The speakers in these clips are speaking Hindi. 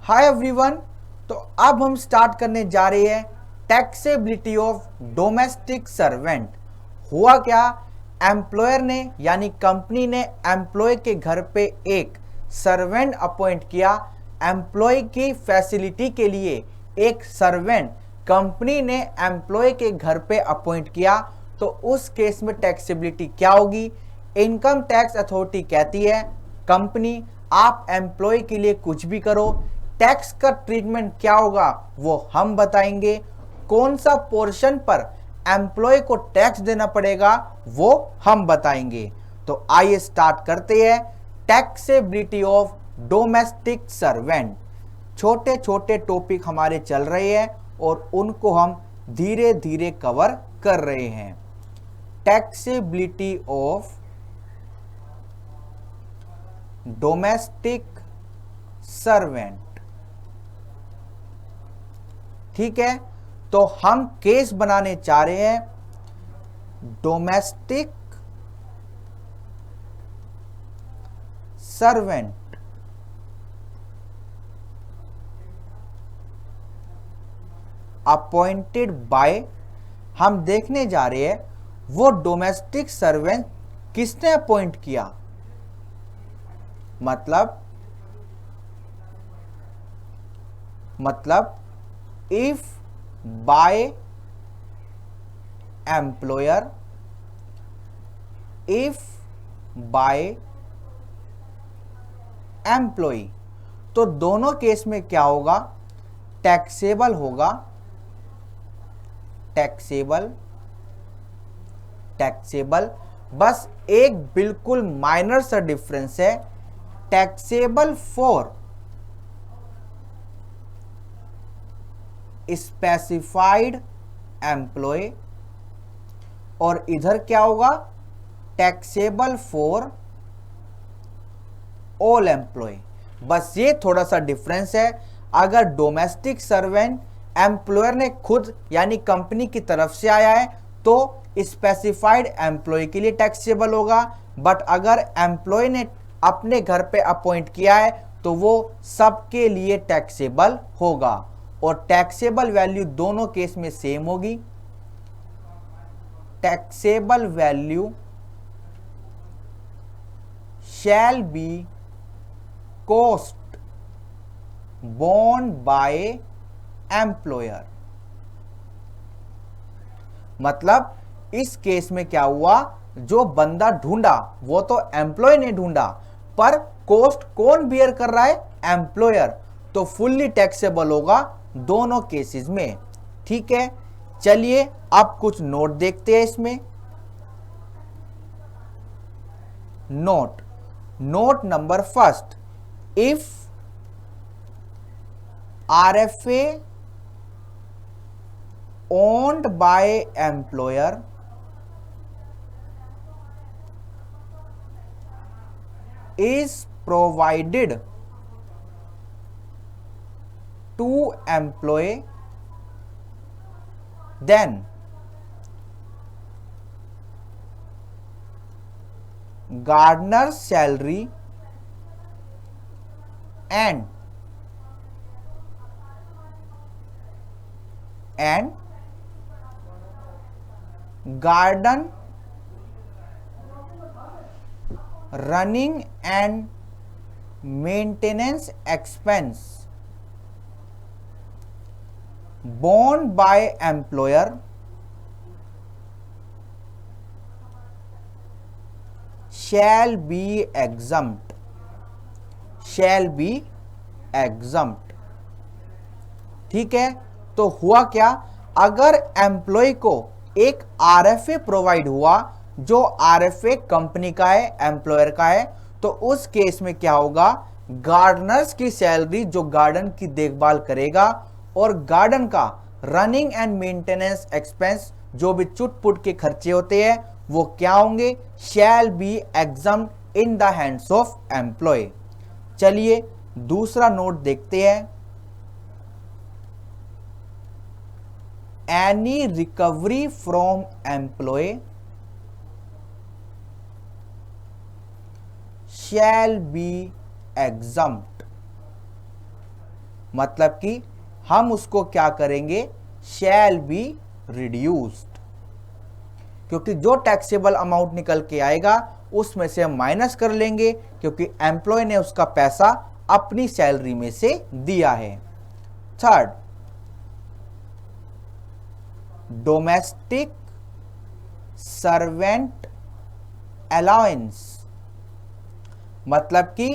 Hi everyone. तो अब हम स्टार्ट करने जा रहे हैं टैक्सेबिलिटी ऑफ डोमेस्टिक सर्वेंट। हुआ क्या, एम्प्लॉयर ने यानी कंपनी ने एम्प्लॉय के घर पे एक सर्वेंट अपॉइंट किया। एम्प्लॉय की फैसिलिटी के लिए एक सर्वेंट कंपनी ने एम्प्लॉय के घर पे अपॉइंट किया, तो उस केस में टैक्सेबिलिटी क्या होगी? इनकम टैक्स अथॉरिटी कहती है कंपनी आप एम्प्लॉय के लिए कुछ भी करो, टैक्स का ट्रीटमेंट क्या होगा वो हम बताएंगे। कौन सा पोर्शन पर एम्प्लॉय को टैक्स देना पड़ेगा वो हम बताएंगे। तो आइए स्टार्ट करते हैं टैक्सेबिलिटी ऑफ डोमेस्टिक सर्वेंट। छोटे छोटे टॉपिक हमारे चल रहे हैं और उनको हम धीरे धीरे कवर कर रहे हैं। टैक्सेबिलिटी ऑफ डोमेस्टिक सर्वेंट, ठीक है। तो हम केस बनाने चाह रहे हैं डोमेस्टिक सर्वेंट अपॉइंटेड बाय। हम देखने जा रहे हैं वो डोमेस्टिक सर्वेंट किसने अपॉइंट किया, मतलब if by employer, if by employee, तो दोनों केस में क्या होगा? टैक्सेबल होगा, टैक्सेबल टैक्सेबल। बस एक बिल्कुल माइनर सा डिफरेंस है, टैक्सेबल फॉर स्पेसिफाइड एम्प्लॉय, और इधर क्या होगा? Taxable for all employ. बस ये थोड़ा सा डिफरेंस है। अगर डोमेस्टिक सर्वेंट एम्प्लॉयर ने खुद यानी कंपनी की तरफ से आया है तो स्पेसिफाइड एम्प्लॉय के लिए टैक्सेबल होगा, बट अगर एम्प्लॉय ने अपने घर पे अपॉइंट किया है तो वो सबके लिए टैक्सेबल होगा, और टैक्सेबल वैल्यू दोनों केस में सेम होगी। Taxable value shall be cost borne by employer. मतलब इस केस में क्या हुआ, जो बंदा ढूंढा वो तो एम्प्लॉय ने ढूंढा, पर कॉस्ट कौन बियर कर रहा है? एम्प्लॉयर। तो फुल्ली टैक्सेबल होगा दोनों केसेस में, ठीक है। चलिए अब कुछ नोट देखते हैं इसमें। Note number first, if RFA owned by employer is provided to employee, then gardener's salary and garden running and maintenance expense borne by employer shall be exempt, ठीक है। तो हुआ क्या, अगर एम्प्लॉय को एक RFA प्रोवाइड हुआ, जो RFA कंपनी का है, एम्प्लॉयर का है, तो उस केस में क्या होगा? गार्डनर्स की सैलरी जो गार्डन की देखभाल करेगा, और गार्डन का रनिंग एंड मेंटेनेंस एक्सपेंस जो भी चुटपुट के खर्चे होते हैं वो क्या होंगे? Shall be exempt in the hands of employee. चलिए दूसरा नोट देखते हैं। any recovery from employee shall be exempt. मतलब कि हम उसको क्या करेंगे, शैल बी रिड्यूस्ड, क्योंकि जो टैक्सेबल अमाउंट निकल के आएगा उसमें से हम माइनस कर लेंगे, क्योंकि एम्प्लॉय ने उसका पैसा अपनी सैलरी में से दिया है। थर्ड, डोमेस्टिक सर्वेंट अलाउंस, मतलब कि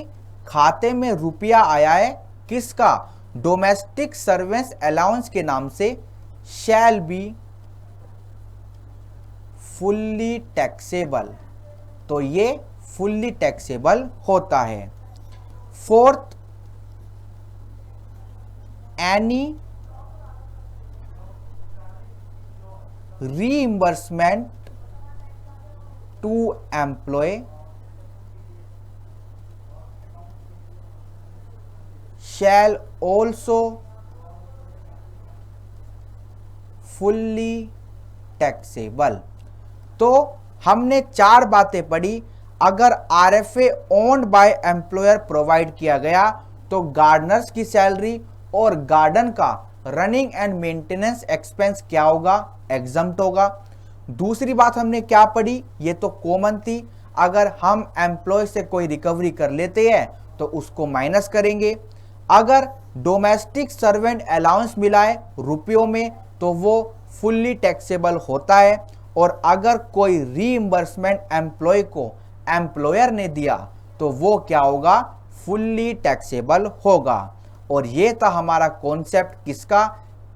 खाते में रुपया आया है किसका, डोमेस्टिक सर्वेंट्स अलाउंस के नाम से, शैल बी फुल्ली टैक्सेबल, तो ये फुल्ली टैक्सेबल होता है। Fourth, any reimbursement to employee shall also fully taxable। तो हमने 4 बातें पढ़ी। अगर RFA owned by employer provide किया गया तो गार्डनर्स की सैलरी और गार्डन का रनिंग एंड मेंटेनेंस एक्सपेंस क्या होगा, एग्जम्प्ट होगा। दूसरी बात हमने क्या पढ़ी, ये तो कॉमन थी, अगर हम एम्प्लॉय से कोई रिकवरी कर लेते हैं तो उसको माइनस करेंगे। अगर डोमेस्टिक सर्वेंट अलाउंस मिला है रुपयों में तो वो फुल्ली टैक्सेबल होता है, और अगर कोई रीइंबर्समेंट एम्प्लॉय को एम्प्लॉयर ने दिया तो वो क्या होगा, फुल्ली टैक्सेबल होगा। और ये था हमारा कॉन्सेप्ट किसका,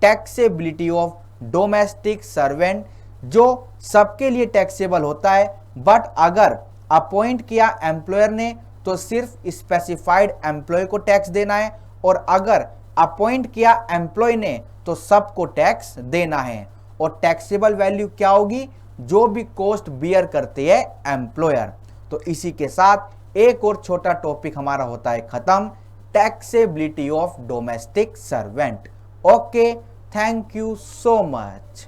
टैक्सेबिलिटी ऑफ डोमेस्टिक सर्वेंट, जो सबके लिए टैक्सेबल होता है, बट अगर अपॉइंट किया एम्प्लॉयर ने तो सिर्फ स्पेसिफाइड एम्प्लॉय को टैक्स देना है, और अगर अपॉइंट किया एम्प्लॉय ने तो सबको टैक्स देना है। और टैक्सेबल वैल्यू क्या होगी, जो भी कॉस्ट बियर करते हैं एम्प्लॉयर। तो इसी के साथ एक और छोटा टॉपिक हमारा होता है खत्म, taxability of domestic servant. Okay, thank you so much.